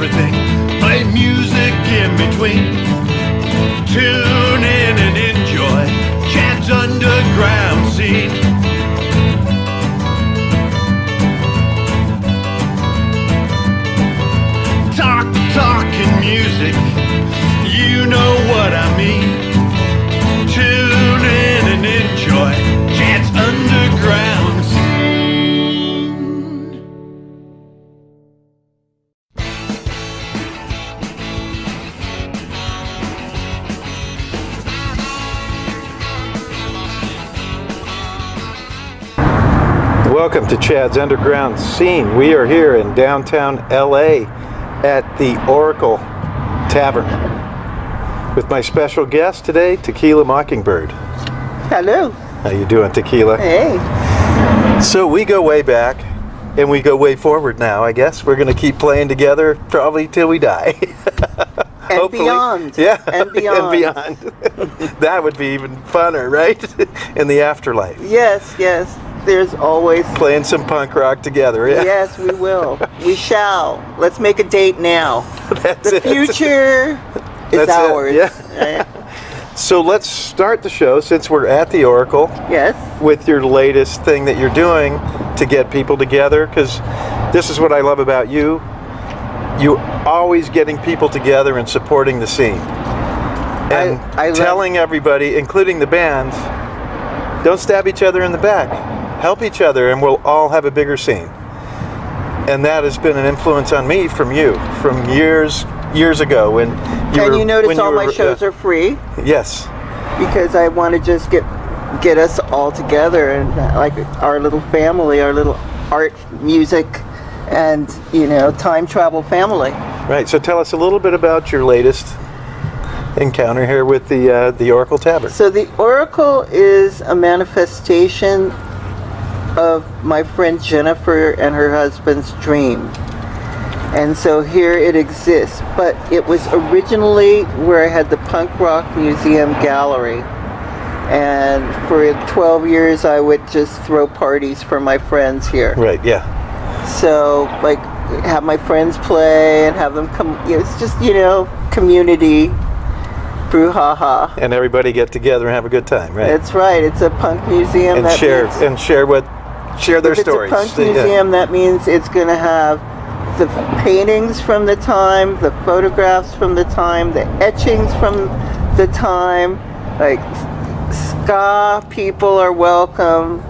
everything. Play music in between. Tune in and enjoy Chad's underground scene. Talking music, you know what I mean. Tune in and enjoy Chad's underground scene. Welcome to Chad's Underground Scene. We are here in downtown LA at the Oracle Tavern with my special guest today, Tequila Mockingbird. Hello. How you doing, Tequila? Hey. So we go way back and we go way forward now, I guess. We're going to keep playing together probably till we die. And hopefully. Beyond. Yeah. And beyond. And beyond. That would be even funner, right? In the afterlife. Yes, yes. There's always... Playing some punk rock together, yeah. Yes, we will. We shall. Let's make a date now. That's the future is ours. Yeah. So let's start the show, since we're at the Oracle. Yes. With your latest thing that you're doing to get people together, because this is what I love about you. You always getting people together and supporting the scene. And I telling everybody, including the bands, don't stab each other in the back. Help each other and we'll all have a bigger scene. And that has been an influence on me from you, from years ago when you And you notice all my shows are free? Yes. Because I want to just get us all together and like our little family, our little art, music, and time travel family. Right. So tell us a little bit about your latest encounter here with the Oracle Tavern. So the Oracle is a manifestation of my friend Jennifer and her husband's dream. And so here it exists. But it was originally where I had the Punk Rock Museum Gallery. And for 12 years I would just throw parties for my friends here. Right, yeah. So, like, have my friends play and have them come. It's just, community. Brouhaha. And everybody get together and have a good time, right? That's right. It's a punk museum. And share their stories. If it's a punk museum, that means it's going to have the paintings from the time, the photographs from the time, the etchings from the time. Like ska people are welcome.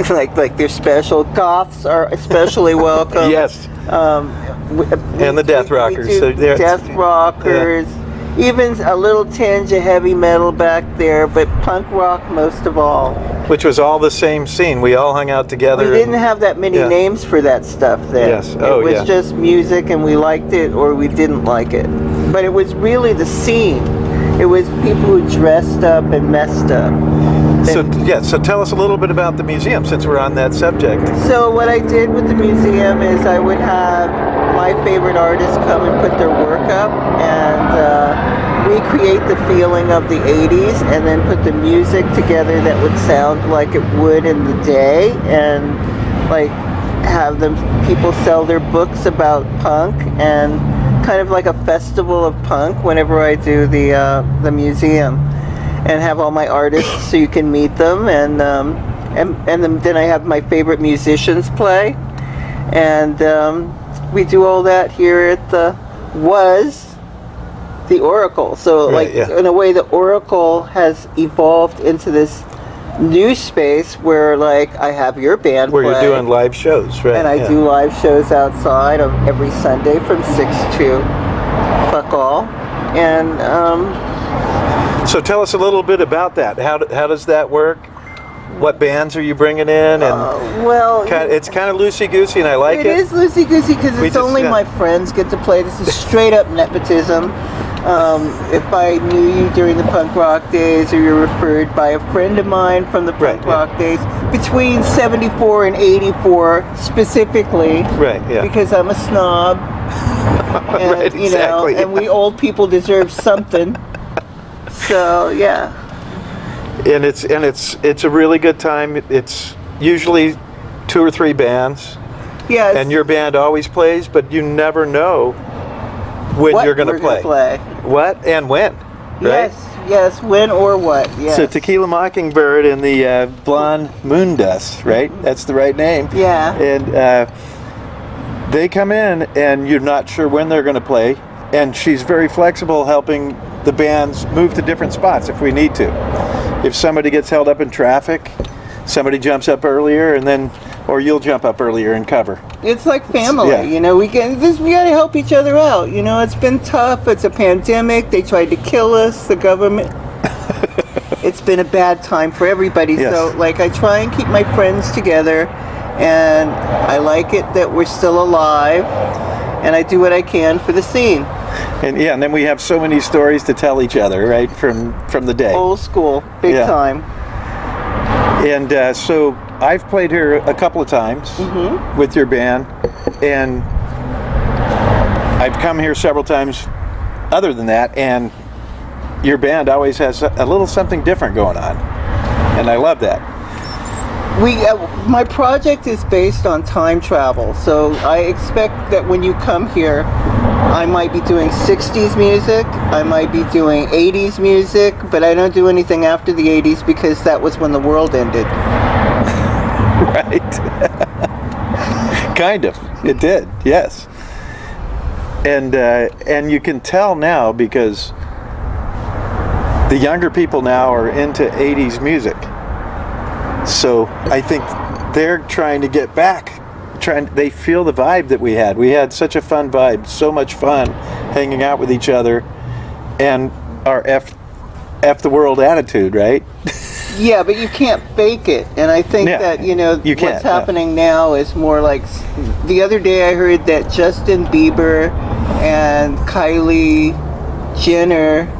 like they're special. Goths are especially welcome. Yes. And the Death Rockers. So Death Rockers. Yeah. Even a little tinge of heavy metal back there, but punk rock most of all. Which was all the same scene. We all hung out together. We didn't have that many names for that stuff then. Yes. It was just music and we liked it or we didn't like it. But it was really the scene. It was people who dressed up and messed up. So tell us a little bit about the museum, since we're on that subject. So what I did with the museum is I would have my favorite artists come and put their work up and recreate the feeling of the 80s and then put the music together that would sound like it would in the day, and like have people sell their books about punk, and kind of like a festival of punk whenever I do the museum. And have all my artists so you can meet them, and then I have my favorite musicians play, and we do all that here at the Oracle. So in a way, the Oracle has evolved into this new space where like I have your band where play, you're doing live shows, right? And I do live shows outside every Sunday from 6 to fuck all, and. So tell us a little bit about that. How does that work? What bands are you bringing in? And it's kind of loosey-goosey, and I like it. It is loosey-goosey because it's only my friends get to play. This is straight up nepotism. If I knew you during the punk rock days, or you're referred by a friend of mine from the punk rock days, between 74 and 84 specifically, because I'm a snob, and and we old people deserve something. So yeah. And it's a really good time. It's usually 2 or 3 bands. Yes. And your band always plays, but you never know when What you're going to we're gonna play. What and when, right? Yes, when or what, yes. So Tequila Mockingbird and the Blonde Moon Dust, right? That's the right name. Yeah. And they come in and you're not sure when they're going to play, and she's very flexible, helping the bands move to different spots if we need to. If somebody gets held up in traffic, somebody jumps up earlier, and then, or you'll jump up earlier and cover. It's like family, Yeah. you know. We gotta help each other out. You know, it's been tough. It's a pandemic. They tried to kill us. The government. It's been a bad time for everybody. Yes. So, like, I try and keep my friends together, and I like it that we're still alive, and I do what I can for the scene. And yeah, and then we have so many stories to tell each other, right, from the day. Old school, big Yeah. time. And so I've played here a couple of times with your band, and I've come here several times other than that, and your band always has a little something different going on, and I love that. My project is based on time travel, so I expect that when you come here, I might be doing 60s music, I might be doing 80s music, but I don't do anything after the 80s because that was when the world ended. Right. Kind of. It did, yes. And you can tell now because the younger people now are into 80s music. So I think they're trying to get back. They feel the vibe that we had. We had such a fun vibe, so much fun hanging out with each other, and our F the world attitude, right? Yeah, but you can't fake it. And I think that, you know, what's happening now is more like, the other day I heard that Justin Bieber and Kylie Jenner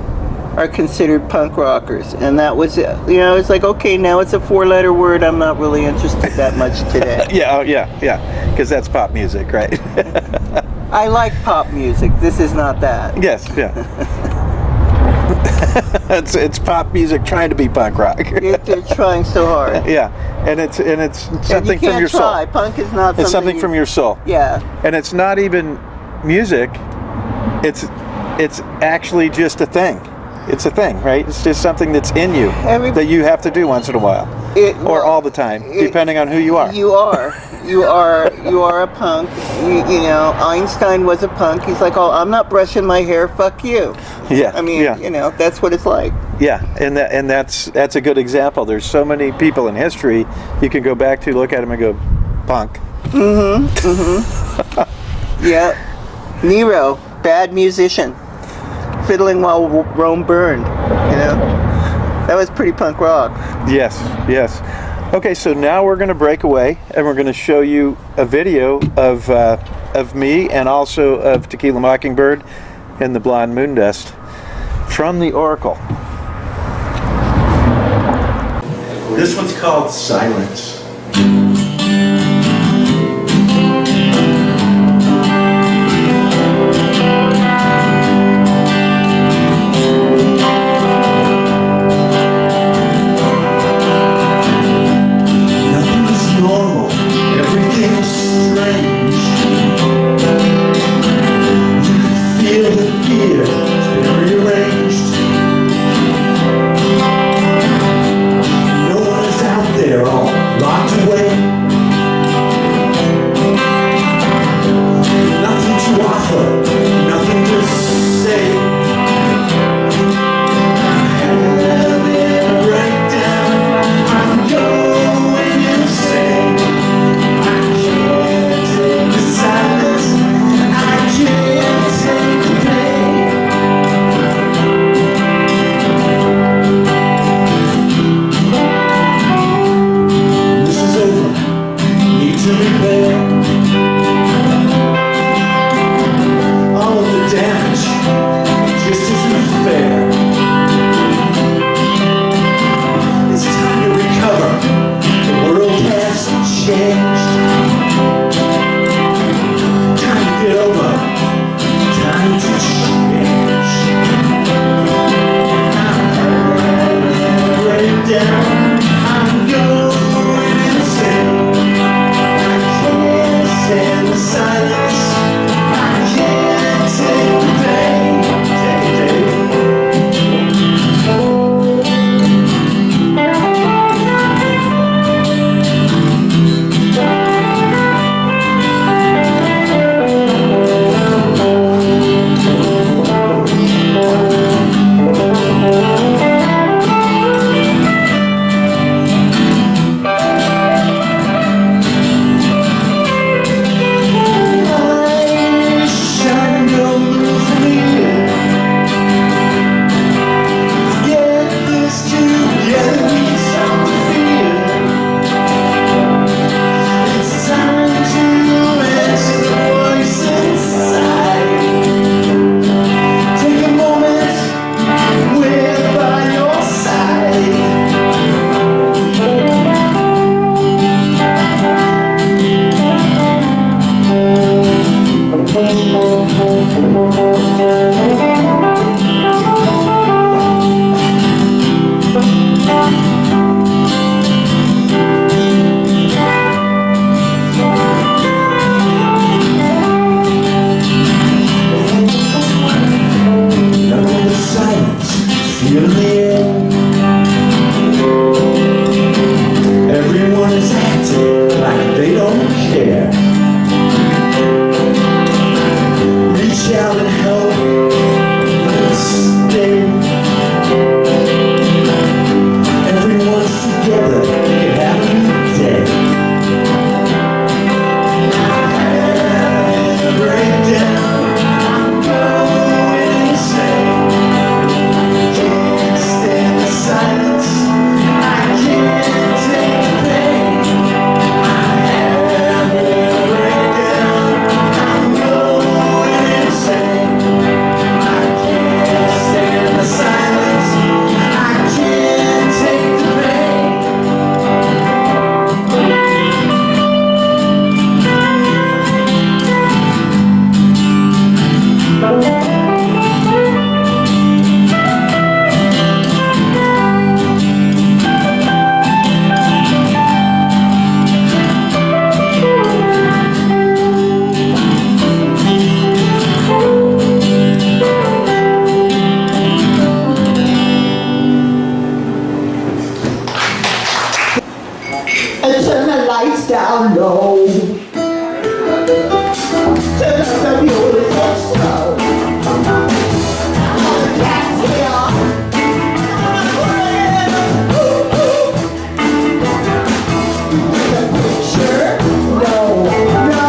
are considered punk rockers, and that was it. You know, it's like, okay, now it's a 4-letter word. I'm not really interested that much today. yeah, because that's pop music, right? I like pop music. This is not that. Yes, yeah. it's pop music trying to be punk rock. They're trying so hard. Yeah, and it's something from your try. soul. Punk is not. It's something from your soul. Yeah. And it's not even music. It's actually just a thing. It's a thing, right? It's just something that's in you that you have to do once in a while, or all the time, depending on who you are. You are a punk. You know, Einstein was a punk. He's like, oh, I'm not brushing my hair. Fuck you. Yeah. I mean, you know, that's what it's like. Yeah, and that's a good example. There's so many people in history you can go back to, look at them, and go, punk. Yeah. Nero, bad musician. Fiddling while Rome burned, you know? That was pretty punk rock. Yes. Okay, so now we're going to break away, and we're going to show you a video of me and also of Tequila Mockingbird and the Blonde Moon Dust from the Oracle. This one's called Silence. Away. and turn the lights down low. Turn up the music slow. All the cats here. The picture, no, no,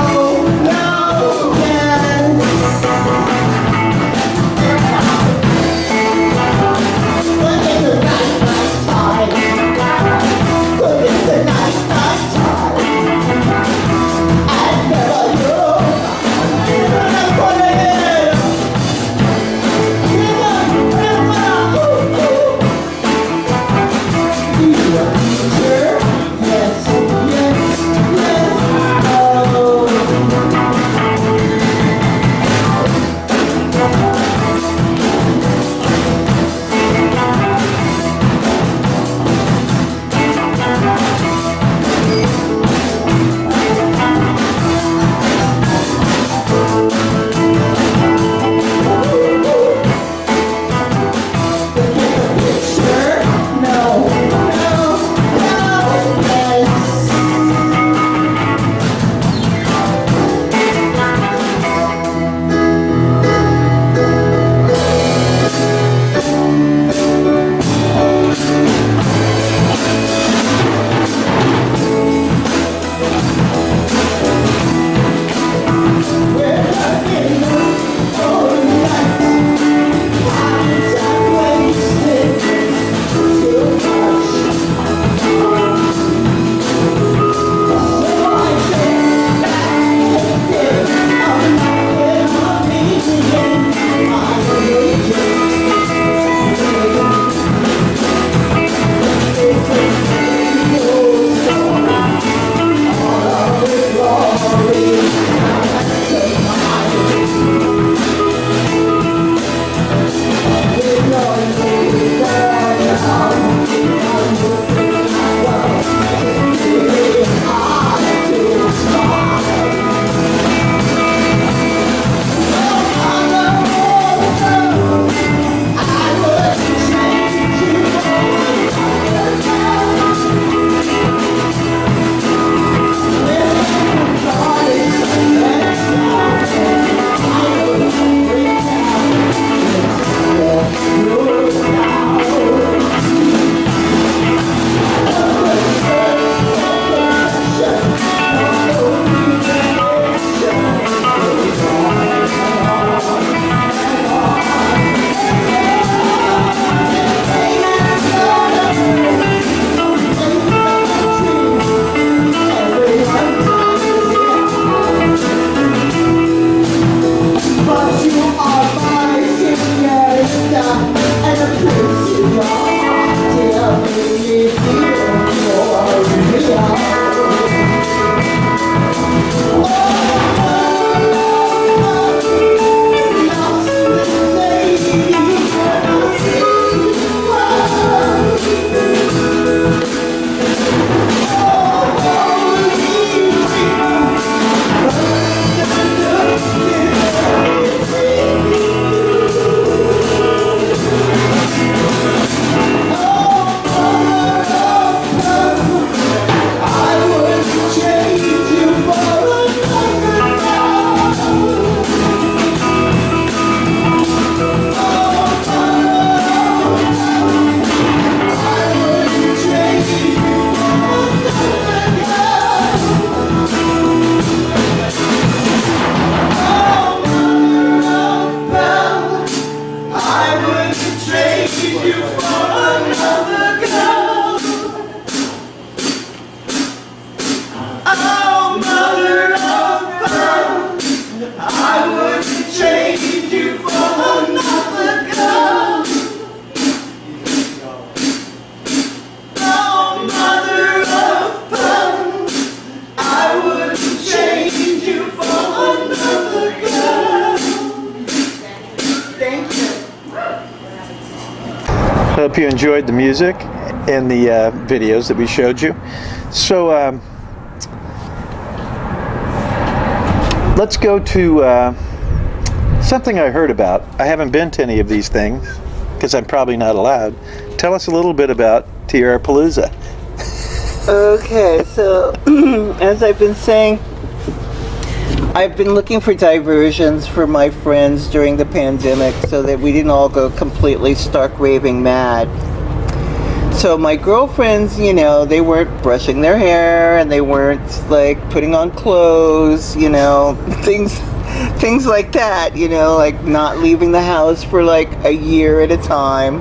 no, yes. But it's a nice, nice time. But it's a nice, nice time. I never knew. Hope you enjoyed the music and the videos that we showed you. So let's go to something I heard about. I haven't been to any of these things because I'm probably not allowed. Tell us a little bit about Tierra Palooza. Okay, so as I've been saying, I've been looking for diversions for my friends during the pandemic so that we didn't all go completely stark raving mad. So my girlfriends, you know, they weren't brushing their hair and they weren't like putting on clothes, you know, things like that, you know, like not leaving the house for like a year at a time.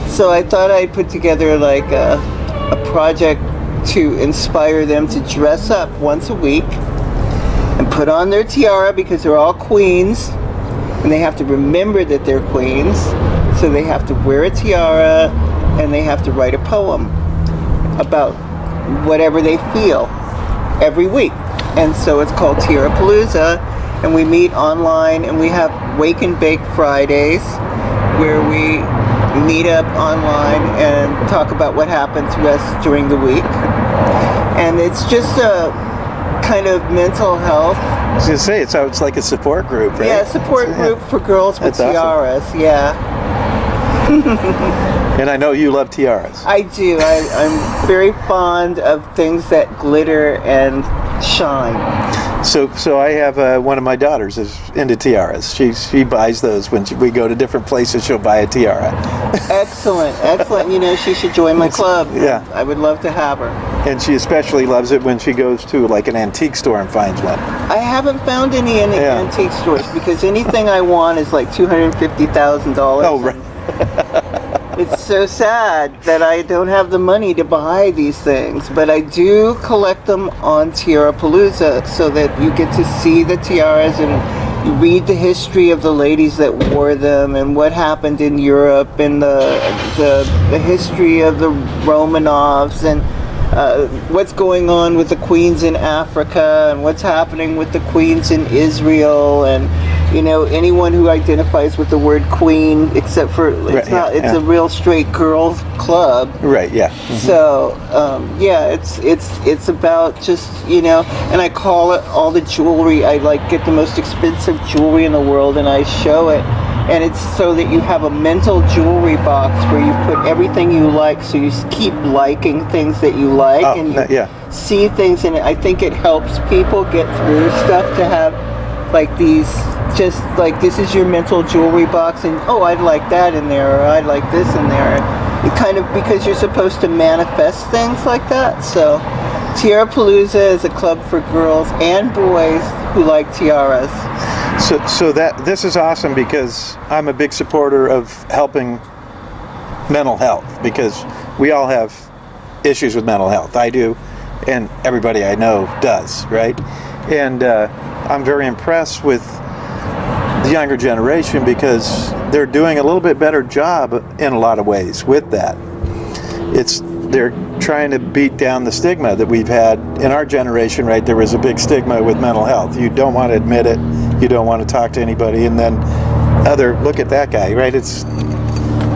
So I thought I'd put together like a project to inspire them to dress up once a week and put on their tiara, because they're all queens and they have to remember that they're queens. So they have to wear a tiara and they have to write a poem about whatever they feel every week. And so it's called Tiarapalooza, and we meet online and we have Wake and Bake Fridays where we meet up online and talk about what happened to us during the week. And it's just a kind of mental health. I was going to say, it's like a support group, right? Yeah, support group for girls with That's tiaras, awesome. yeah. And I know you love tiaras. I do. I'm very fond of things that glitter and shine. So I have one of my daughters is into tiaras. She buys those when we go to different places. She'll buy a tiara. Excellent, excellent. You know, she should join my club. Yeah. I would love to have her. And she especially loves it when she goes to like an antique store and finds one. I haven't found any in the antique stores because anything I want is like $250,000. Oh, right. It's so sad that I don't have the money to buy these things, but I do collect them on Tiarapalooza so that you get to see the tiaras and you read the history of the ladies that wore them and what happened in Europe and the history of the Romanovs and what's going on with the queens in Africa and what's happening with the queens in Israel, and you know, anyone who identifies with the word queen, except for it's a real straight girls club. Right. Yeah. Mm-hmm. So it's about just, you know, and I call it all the jewelry. I like get the most expensive jewelry in the world and I show it. And it's so that you have a mental jewelry box where you put everything you like, so you keep liking things that you like and you see things in it. I think it helps people get through stuff to have like these, just like this is your mental jewelry box, and oh, I'd like that in there, or I'd like this in there. It kind of, because you're supposed to manifest things like that. So Tiarapalooza is a club for girls and boys who like tiaras. So that this is awesome because I'm a big supporter of helping mental health, because we all have issues with mental health. I do, and everybody I know does, right? And I'm very impressed with the younger generation because they're doing a little bit better job in a lot of ways with that. They're trying to beat down the stigma that we've had in our generation, right? There was a big stigma with mental health. You don't want to admit it. You don't want to talk to anybody. And then look at that guy, right?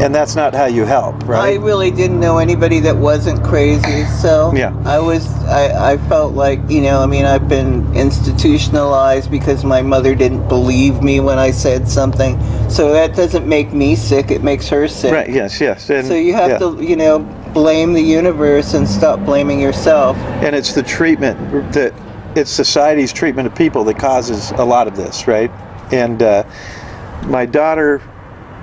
And that's not how you help, right? I really didn't know anybody that wasn't crazy. So yeah. I felt like, you know, I mean, I've been institutionalized because my mother didn't believe me when I said something. So that doesn't make me sick. It makes her sick. Right. Yes. And, so you have to, you know, blame the universe and stop blaming yourself. And it's the treatment it's society's treatment of people that causes a lot of this, right? And my daughter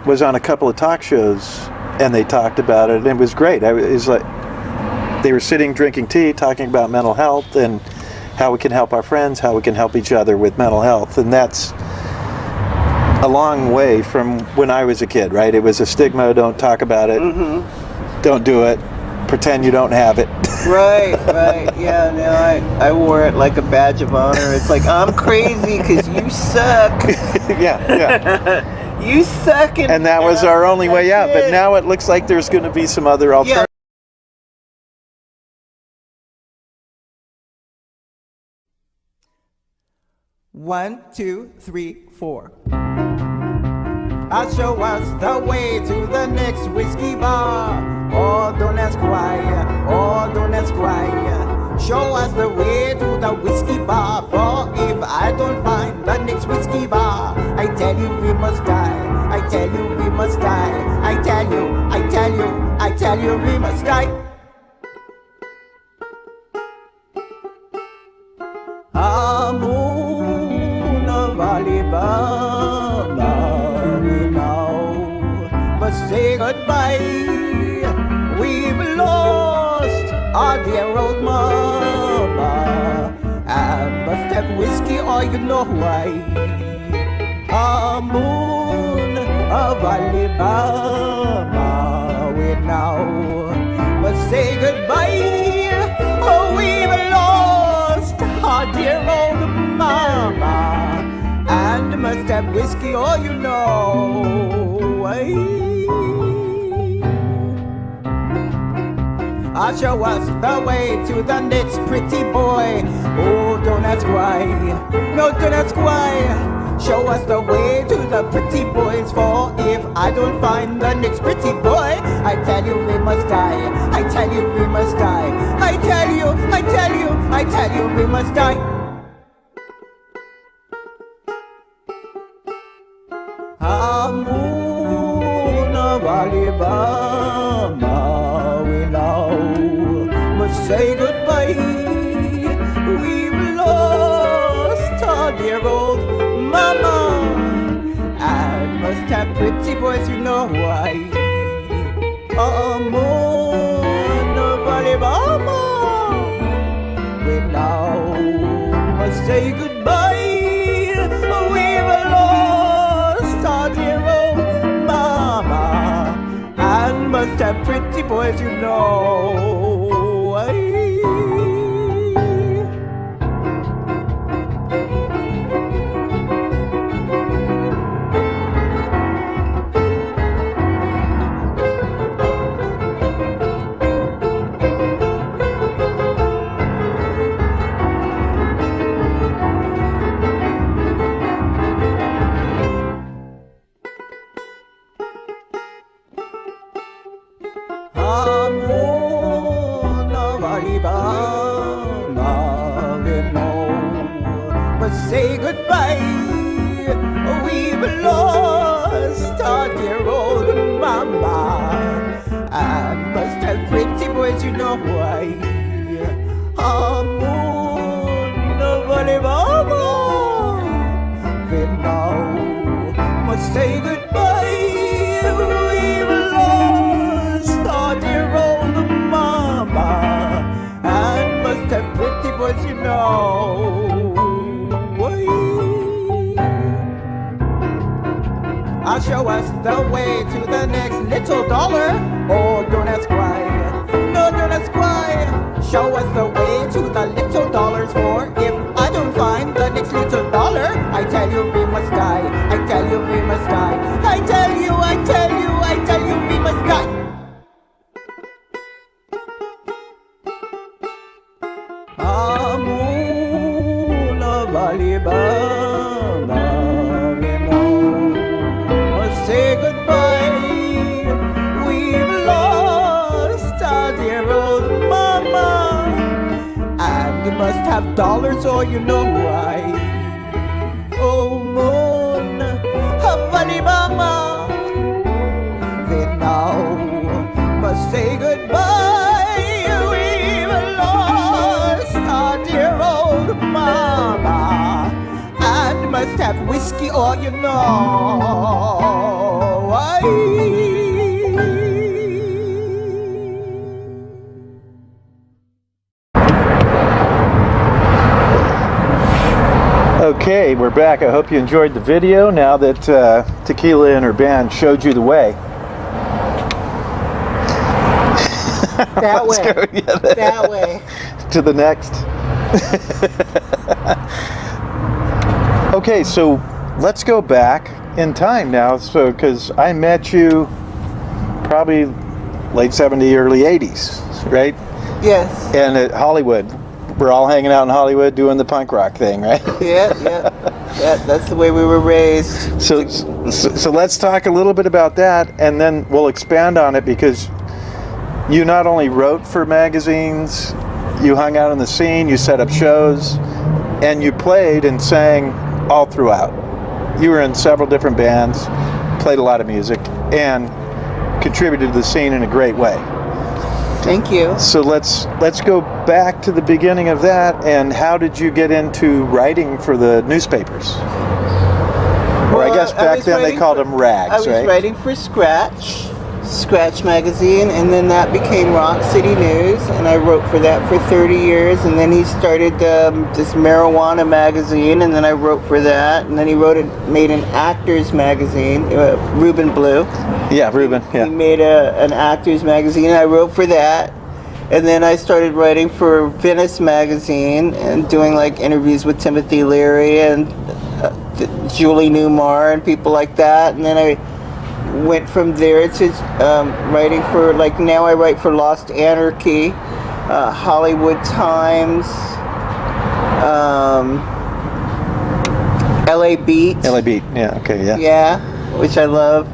was on a couple of talk shows and they talked about it, and it was great. It was like they were sitting drinking tea talking about mental health and how we can help our friends, how we can help each other with mental health. And that's a long way from when I was a kid, right? It was a stigma, don't talk about it. Mm-hmm. Don't do it, pretend you don't have it. Right. Yeah, no, I wore it like a badge of honor. It's like, I'm crazy because you suck. Yeah. You suck. And that was our only way out. But now it looks like there's going to be some other alternatives. Yeah. 1, 2, 3, 4. I'll show us the way to the next whiskey bar. Oh, don't ask why, oh, don't ask why. Show us the way to the whiskey bar. For if I don't find the next whiskey bar, I tell you we must die. I tell you we must die. I tell you we must die. goodbye. We've lost our dear old mama. I must have whiskey or you know why. A moon of Alabama, we now must say goodbye. Oh, we've lost our dear old mama, and must have whiskey or you know why. Show us the way to the next pretty boy. Oh, don't ask why. No, don't ask why. Show us the way to the pretty boys. For if I don't find the next pretty boy, I tell you we must die. I tell you we must die. I tell you, I tell you, I tell you we must die. A moon of Alabama, we now must say goodbye. We've lost our dear old mama, and must have pretty boys, you know why. A moon of Alabama, we now must say goodbye. We've lost our dear old mama, and must have pretty boys, you know why. A moon of Alabama, we know must say goodbye. We've lost our dear old mama, and must have pretty boys, you know why. A moon of Alabama, we now must say goodbye. We've lost our dear old mama, and must have pretty boys, you know why. Show us the way to the next little dollar. Oh, don't ask why. No, don't ask why. Show us the way to the little dollars. For if I don't find the next little dollar, I tell you we must die. I tell you we must die. I tell you, I tell you, I tell you we must die. A moon of Alabama, we know must say goodbye. We've lost our dear old mama, and we must have dollars or you know why. Oh, moon of Alabama, we now must say goodbye. We've lost our dear old mama, and must have whiskey or you know why. Okay, we're back. I hope you enjoyed the video now that Tequila and her band showed you the way. That Let's way. go, yeah, That way. to the next. Okay, so let's go back in time now. So, because I met you probably late 70s, early 80s, right? Yes. And at Hollywood. We're all hanging out in Hollywood doing the punk rock thing, right? Yeah, yeah. Yeah, that's the way we were raised. So let's talk a little bit about that, and then we'll expand on it, because you not only wrote for magazines, you hung out in the scene, you set up shows, and you played and sang all throughout. You were in several different bands, played a lot of music, and contributed to the scene in a great way. Thank you. So let's go back to the beginning of that, and how did you get into writing for the newspapers? Or I guess back then they called them rags, I was right? writing for Scratch. Scratch magazine, and then that became Rock City News, and I wrote for that for 30 years, and then he started this marijuana magazine, and then I wrote for that, and then he made an actors magazine, Reuben Blue. Yeah, Reuben. Yeah. He made an actors magazine, and I wrote for that. And then I started writing for Venice magazine and doing like interviews with Timothy Leary and Julie Newmar and people like that. And then I went from there to writing for, like, now I write for Lost Anarchy, Hollywood Times, LA Beat. LA Beat. Yeah. Okay. Yeah. Yeah, which I love.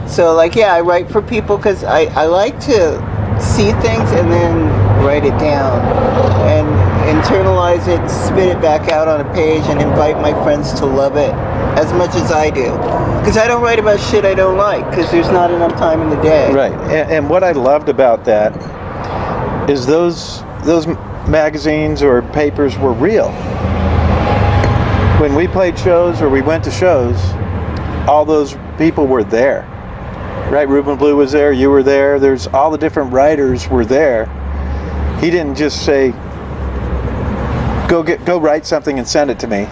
So, like, yeah, I write for people because I like to see things and then write it down and internalize it, spit it back out on a page, and invite my friends to love it as much as I do. Because I don't write about shit I don't like, because there's not enough time in the day. Right. And what I loved about that is those magazines or papers were real. When we played shows or we went to shows, all those people were there. Right, Reuben Blue was there, you were there, there's all the different writers were there. He didn't just say, go write something and send it to me.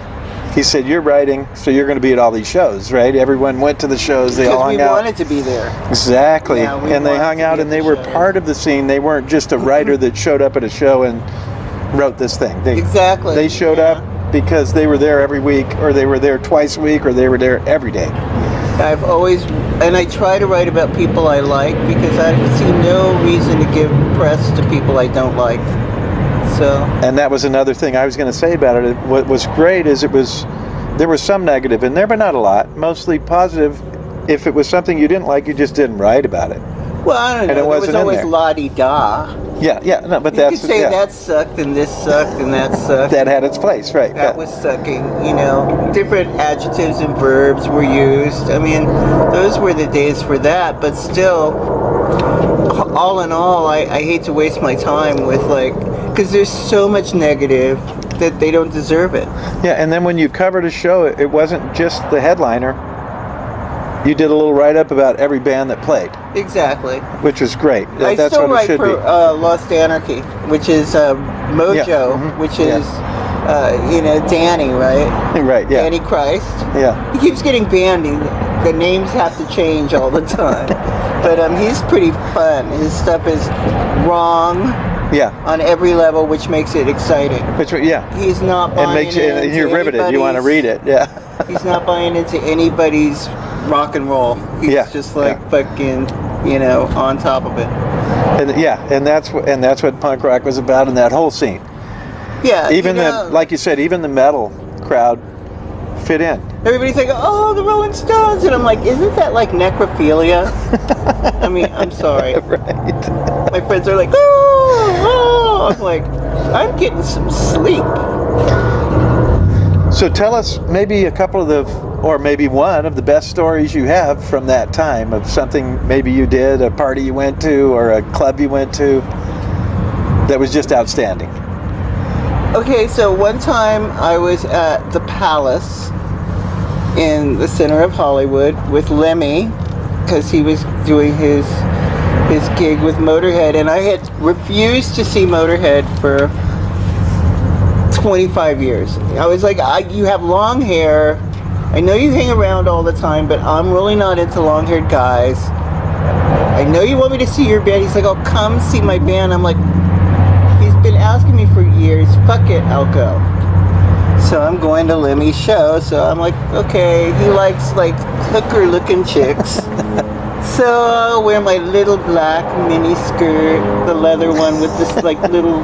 He said, you're writing, so you're going to be at all these shows, right? Everyone went to the shows, they all hung out. Because we wanted to be there. Exactly. Yeah, and they hung out and they were part of the scene. They weren't just a writer that showed up at a show and wrote this thing. Exactly. They showed up because they were there every week, or they were there twice a week, or they were there every day. I've always, and I try to write about people I like because I see no reason to give press to people I don't like. So. And that was another thing I was going to say about it. What was great is there was some negative in there, but not a lot. Mostly positive. If it was something you didn't like, you just didn't write about it. Well, I don't know. And it wasn't was always in there. la-di-da. Yeah, no, but You that's could say that sucked and this sucked and that sucked. that had its place, right? That was sucking, you know. Different adjectives and verbs were used. I mean, those were the days for that, but still, all in all, I hate to waste my time with, like, because there's so much negative that they don't deserve it. Yeah, and then when you covered a show, it wasn't just the headliner. You did a little write-up about every band that played. Exactly. Which was great. I That's still what it write should for be. Lost Anarchy, which is Mojo, which is, you know, Danny, right? Right, yeah. Danny Christ. Yeah. He keeps getting banned. The names have to change all the time. But he's pretty fun. His stuff is wrong on every level, which makes it exciting. Which, yeah. He's not buying and you're riveted. You want to read it, yeah. He's not buying into anybody's rock and roll. He's just like fucking, you know, on top of it. And that's what punk rock was about in that whole scene. Yeah. Even like you said, even the metal crowd fit in. Everybody's like, oh, the Rolling Stones, and I'm like, isn't that like necrophilia? I mean, I'm sorry. Right. My friends are like, oh. I'm like, I'm getting some sleep. So tell us maybe a couple of or maybe one of the best stories you have from that time, of something maybe you did, a party you went to, or a club you went to, that was just outstanding. Okay, so one time I was at the Palace in the center of Hollywood with Lemmy, because he was doing his gig with Motorhead, and I had refused to see Motorhead for 25 years. I was like, you have long hair. I know you hang around all the time, but I'm really not into long-haired guys. I know you want me to see your band. He's like, oh, come see my band. I'm like, he's been asking me for years. Fuck it, I'll go. So I'm going to Lemmy's show. So I'm like, okay, he likes like hooker-looking chicks. So I'll wear my little black mini skirt, the leather one with this like little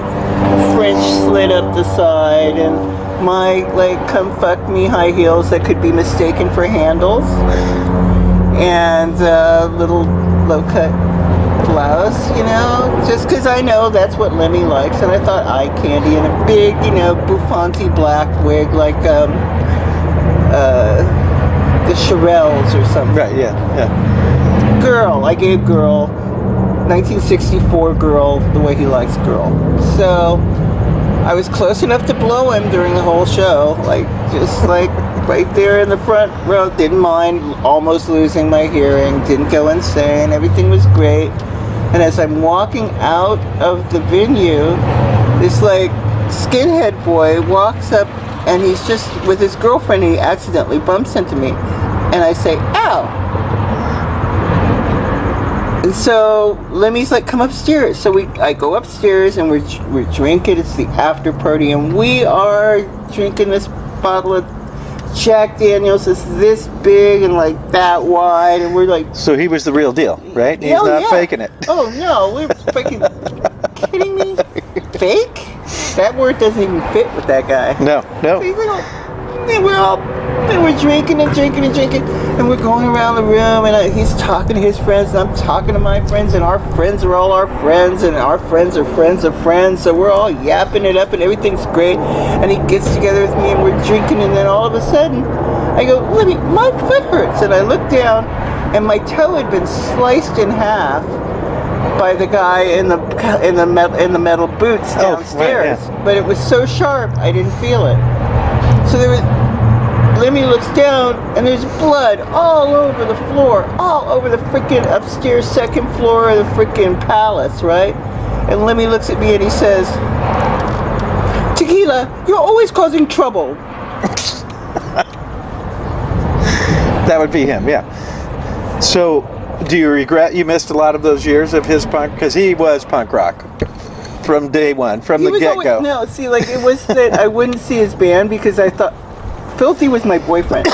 French slit up the side, and my like come fuck me high heels that could be mistaken for handles, and little low cut blouse, you know, just because I know that's what Lemmy likes. And I thought eye candy and a big, you know, buffanti black wig like the Shirelles or something. Right, yeah. Girl, I gave Girl 1964 Girl the way he likes Girl. So I was close enough to blow him during the whole show, like just like right there in the front row. Didn't mind almost losing my hearing. Didn't go insane. Everything was great. And as I'm walking out of the venue, this like skinhead boy walks up, and he's just with his girlfriend. And he accidentally bumps into me, and I say, "Ow!" And so Lemmy's like, "Come upstairs." So I go upstairs, and we're drinking. It's the after party, and we are drinking this bottle of Jack Daniels. It's this big and like that wide, and we're like. So he was the real deal, right? He's not faking it. Oh no, we're freaking kidding me? Fake? That word doesn't even fit with that guy. No. He's like, we're drinking and drinking and drinking, and we're going around the room, and he's talking to his friends, and I'm talking to my friends, and our friends are all our friends, and our friends are friends of friends, so we're all yapping it up, and everything's great, and he gets together with me, and we're drinking, and then all of a sudden, I go, "Libby, my foot hurts," and I look down, and my toe had been sliced in half by the guy in the metal boots downstairs, but it was so sharp I didn't feel it. So Lemmy looks down, and there's blood all over the floor, all over the freaking upstairs second floor of the freaking palace, right? And Lemmy looks at me and he says, "Tequila, you're always causing trouble." That would be him, yeah. So, do you regret you missed a lot of those years of his punk? Because he was punk rock from day one, from the get-go. No, see, like, it was that I wouldn't see his band because I thought Filthy was my boyfriend.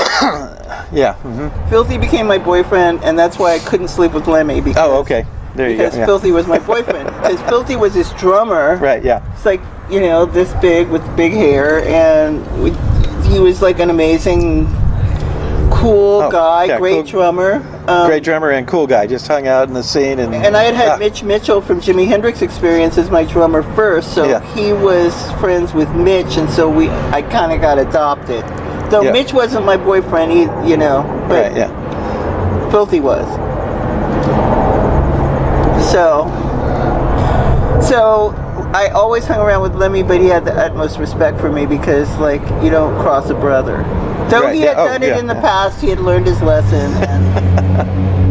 Yeah. Mm-hmm. Filthy became my boyfriend, and that's why I couldn't sleep with Lemmy. Because, oh, okay. There you go. Because Filthy was my boyfriend. Because Filthy was his drummer. Right, yeah. It's like, you know, this big with big hair, and he was like an amazing, cool guy, great drummer. Great drummer and cool guy, just hung out in the scene. And I had Mitch Mitchell from Jimi Hendrix Experience as my drummer first, so he was friends with Mitch, and so I kind of got adopted. Though Mitch wasn't my boyfriend, but Filthy was. So I always hung around with Lemmy, but he had the utmost respect for me because, like, you don't cross a brother. Though he had done it in the past, he had learned his lesson,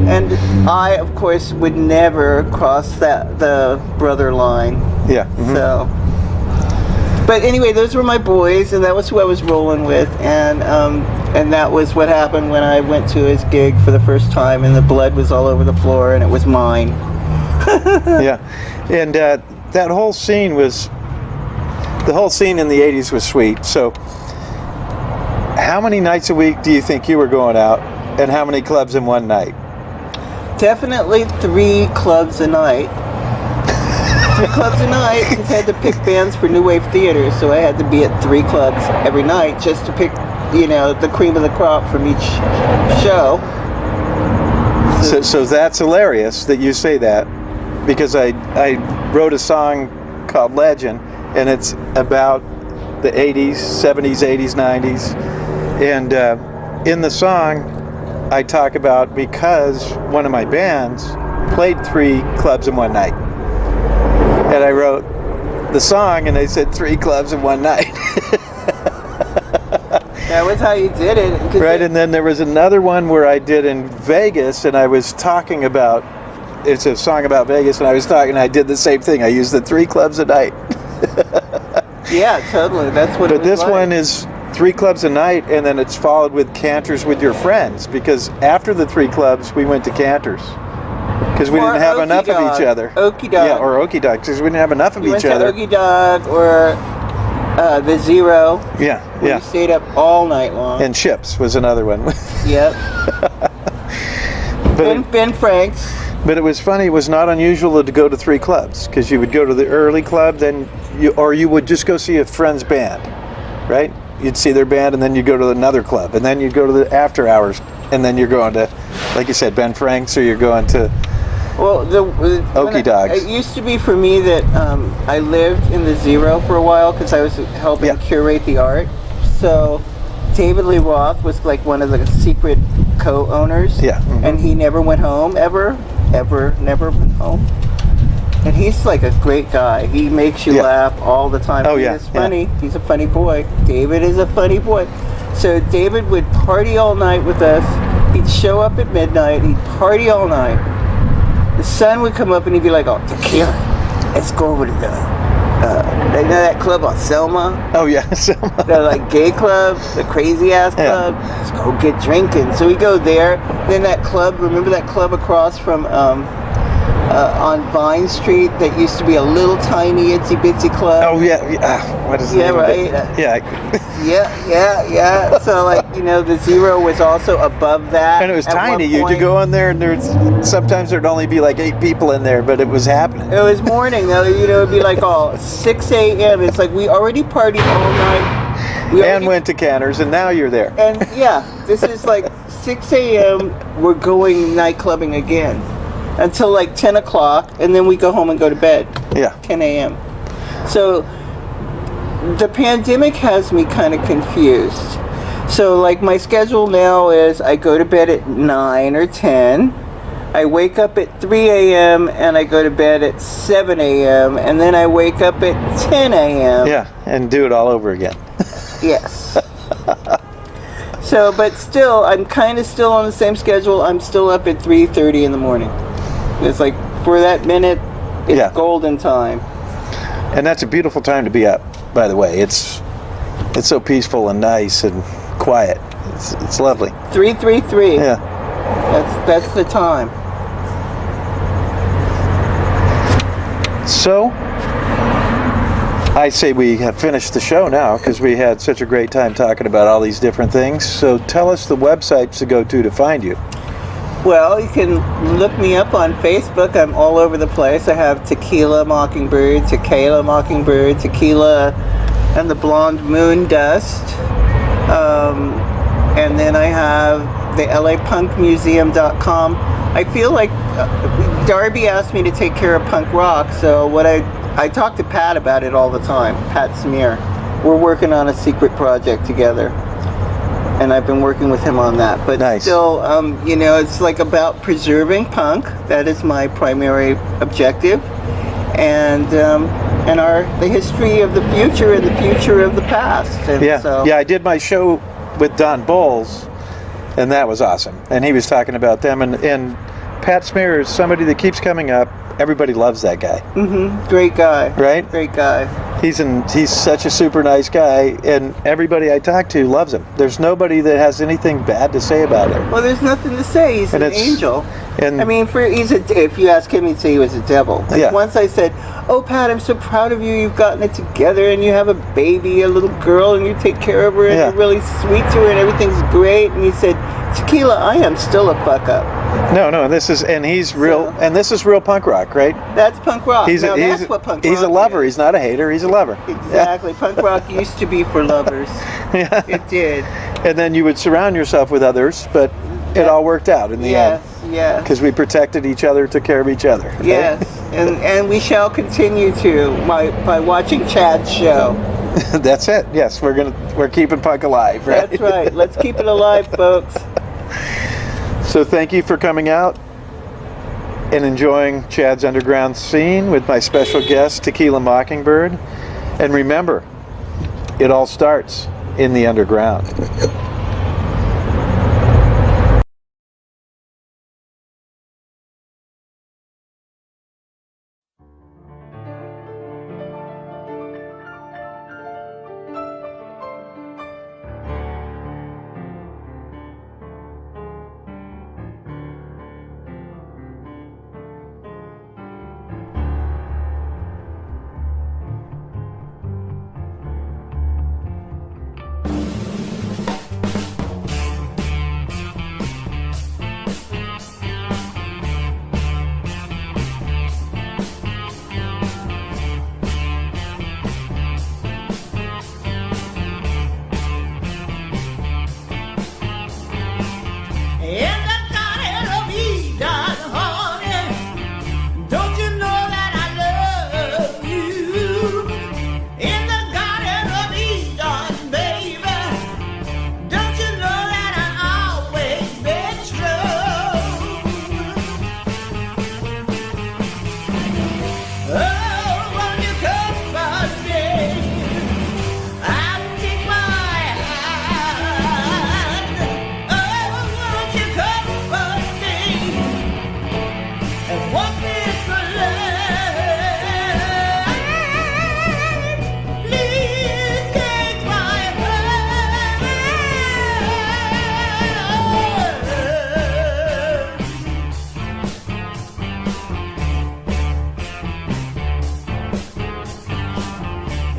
and I, of course, would never cross the brother line. Yeah. Mm-hmm. So, but anyway, those were my boys, and that was who I was rolling with, and that was what happened when I went to his gig for the first time, and the blood was all over the floor, and it was mine. Yeah, and that whole scene in the 80s was sweet. So how many nights a week do you think you were going out, and how many clubs in one night? Definitely 3 clubs a night. 3 clubs a night, because I had to pick bands for New Wave Theater, so I had to be at 3 clubs every night just to pick, the cream of the crop from each show. So that's hilarious that you say that, because I wrote a song called Legend, and it's about the 80s, 70s, 80s, 90s, and in the song I talk about because one of my bands played 3 clubs in one night, and I wrote the song and they said 3 clubs in one night. That was how you did it. Right, and then there was another one where I did in Vegas, and I was talking about, it's a song about Vegas, and I did the same thing. I used the 3 clubs a night. Yeah, totally. That's what. But this one is 3 clubs a night, and then it's followed with Cantors with your friends, because after the 3 clubs, we went to Cantors. Because we didn't have enough of each other. Okie Dog. Yeah, or Okie Dog, because we didn't have enough of each other. We went to Okie Dog, or the Zero. Yeah. We stayed up all night long. And Chips was another one. Yep. Ben Franks. But it was funny. It was not unusual to go to 3 clubs, because you would go to the early club, then you would just go see a friend's band, right? You'd see their band, and then you'd go to another club, and then you'd go to the after hours, and then you're going to, like you said, Ben Franks, or you're going to Okie Dogs. It used to be for me that I lived in the Zero for a while because I was helping curate the art. So David Lee Roth was like one of the secret co-owners. Yeah. Mm-hmm. And he never went home, ever never went home. And he's like a great guy. He makes you Yeah. laugh all the time. Oh, He yeah, is funny. He's a funny boy. David is a funny boy. So David would party all night with us. He'd show up at midnight. He'd party all night. The sun would come up and he'd be like, "Oh, Tequila, let's go over to the, you know that club on Selma? Oh yeah, so The like gay club, the crazy ass Yeah. club. Let's go get drinking." So we go there. Then that club, remember that club across from on Vine Street that used to be a little tiny itsy bitsy club? oh yeah, what is the Yeah, name of right. it? Yeah. So like, you know, the Zero was also above that. And it was at tiny. one You'd point. go in there, and sometimes there'd only be like 8 people in there, but it was happening. It was morning, though. You know, it'd be like 6 a.m. It's like we already partied all night. We And already- went to Canners, and now you're there. And yeah, this is like 6 a.m. We're going night clubbing again until like 10 o'clock, and then we go home and go to bed. Yeah. 10 a.m. So the pandemic has me kind of confused. So like my schedule now is I go to bed at 9 or 10. I wake up at 3 a.m. and I go to bed at 7 a.m. and then I wake up at 10 a.m. Yeah, and do it all over again. Yes. So, but still, I'm kind of still on the same schedule. I'm still up at 3:30 in the morning. It's like, for that minute, it's Yeah. golden time. And that's a beautiful time to be up, by the way. It's so peaceful and nice and quiet. It's lovely. 3:33. Yeah. That's the time. So, I say we have finished the show now because we had such a great time talking about all these different things. So tell us the websites to go to find you. Well, you can look me up on Facebook. I'm all over the place. I have Tequila Mockingbird, Tequila Mockingbird, Tequila and the Blonde Moon Dust. And then I have the LAPunkMuseum.com. I feel like Darby asked me to take care of punk rock, so I talk to Pat about it all the time, Pat Smear. We're working on a secret project together, and I've been working with him on that. But Nice. still, you know, it's like about preserving punk. That is my primary objective, and the history of the future and the future of the past. And Yeah. so, Yeah, I did my show with Don Bowles, and that was awesome. And he was talking about them. And Pat Smear is somebody that keeps coming up. Everybody loves that guy, great guy. right? Great guy. He's such a super nice guy, and everybody I talk to loves him. There's nobody that has anything bad to say about him. Well, there's nothing to say. He's And an it's- angel. and- I mean, if you ask him, he'd say he was a devil. Like, Yeah. once I said, "Oh, Pat, I'm so proud of you. You've gotten it together, and you have a baby, a little girl, and you take care of her, and Yeah. you're really sweet to her, and everything's great." And he said, "Tequila, I am still a fuck up." No, and this is real, and this is real punk rock, right? That's punk rock. He's now, a, that's he's, what punk he's rock a lover. is. He's not a hater. He's a lover. Exactly. Punk rock used to be for lovers. Yeah. It did. And then you would surround yourself with others, but it all worked out in the end Yes. because we protected each other, took care of each other. right? Yes, and we shall continue to by watching Chad's show. That's it. Yes, we're keeping punk alive, right? That's right. Let's keep it alive, folks. So thank you for coming out and enjoying Chad's Underground Scene with my special guest, Tequila Mockingbird. And remember, it all starts in the underground.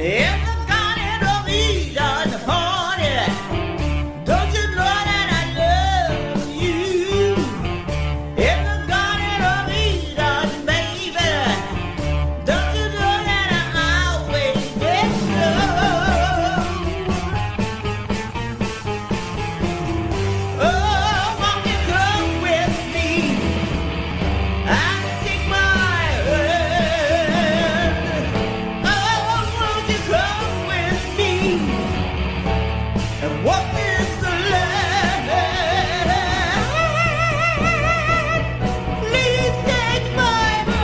In the garden of Eden, honey, don't you know that I love you? In the garden of Eden, baby, don't you know that I always get love? Oh, won't you come with me? I'll take my hand. Oh, won't you come with me and walk this the land? Please take my hand.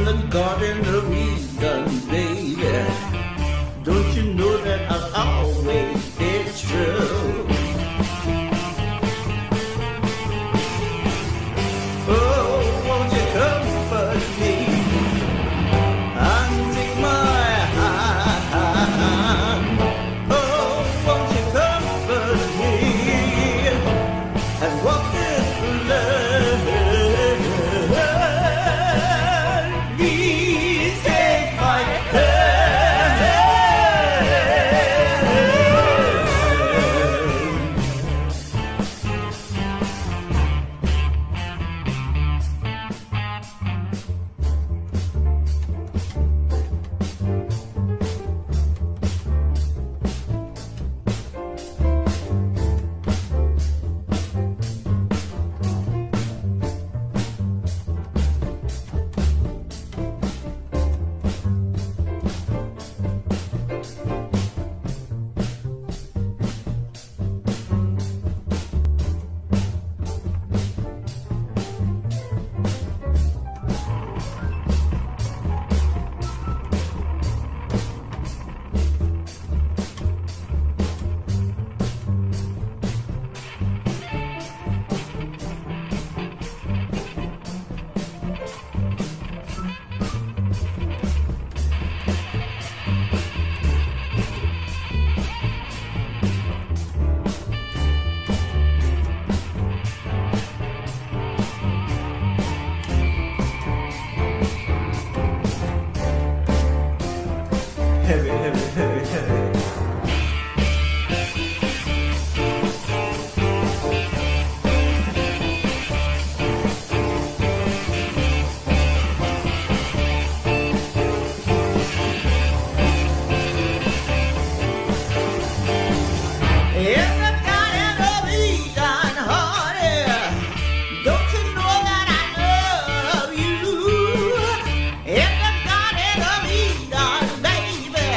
in the Garden of Eden, baby. Don't you know that I'll always be true? Oh, won't you comfort me and take my hand? Oh, won't you comfort me and walk this love? Please take my hand. Heavy, heavy, heavy, heavy. In the Garden of Eden, honey, don't you know that I love you? In the Garden of Eden, baby,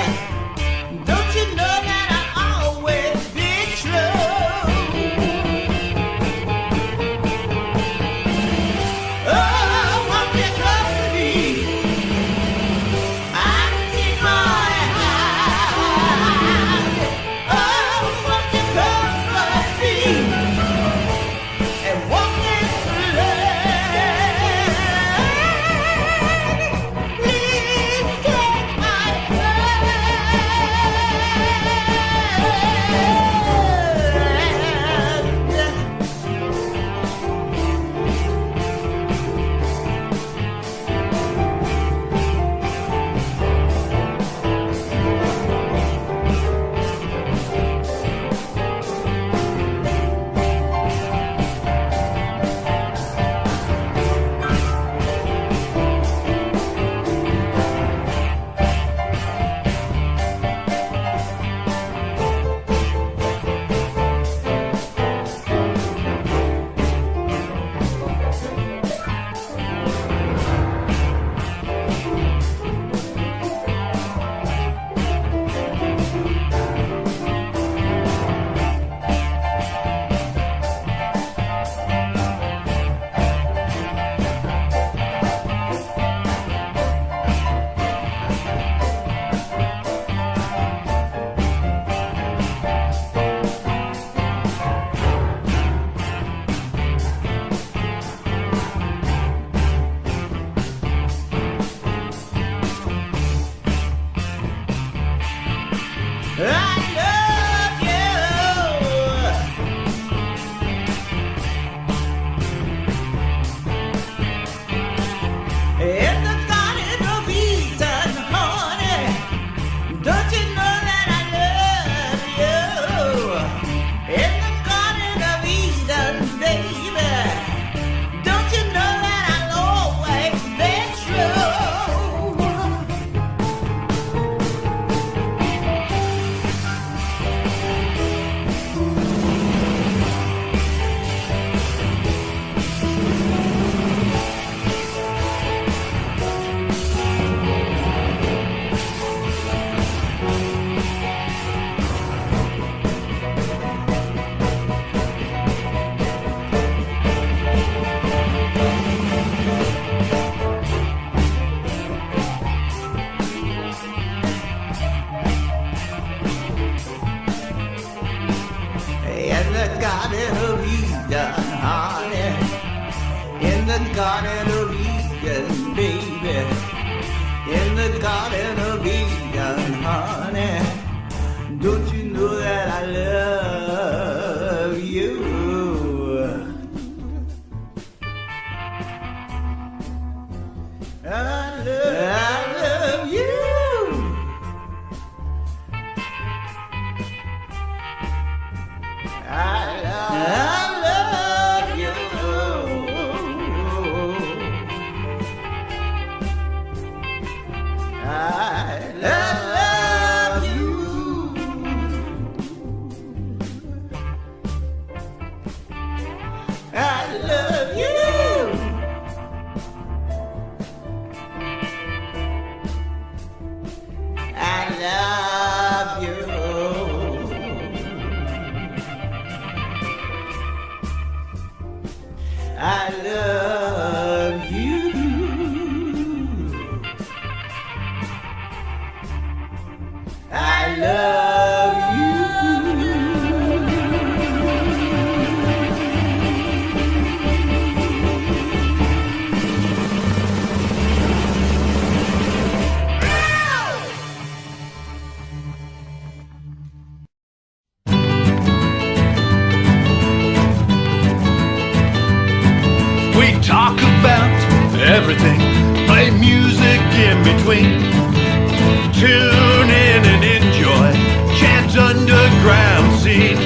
in the Garden of Eden, honey. Don't you know that I love you? I love you. I love you. I love you. I love you. I love you. I love you. I love you. We talk about everything, play music in between. Tune in and enjoy Chad's underground scene.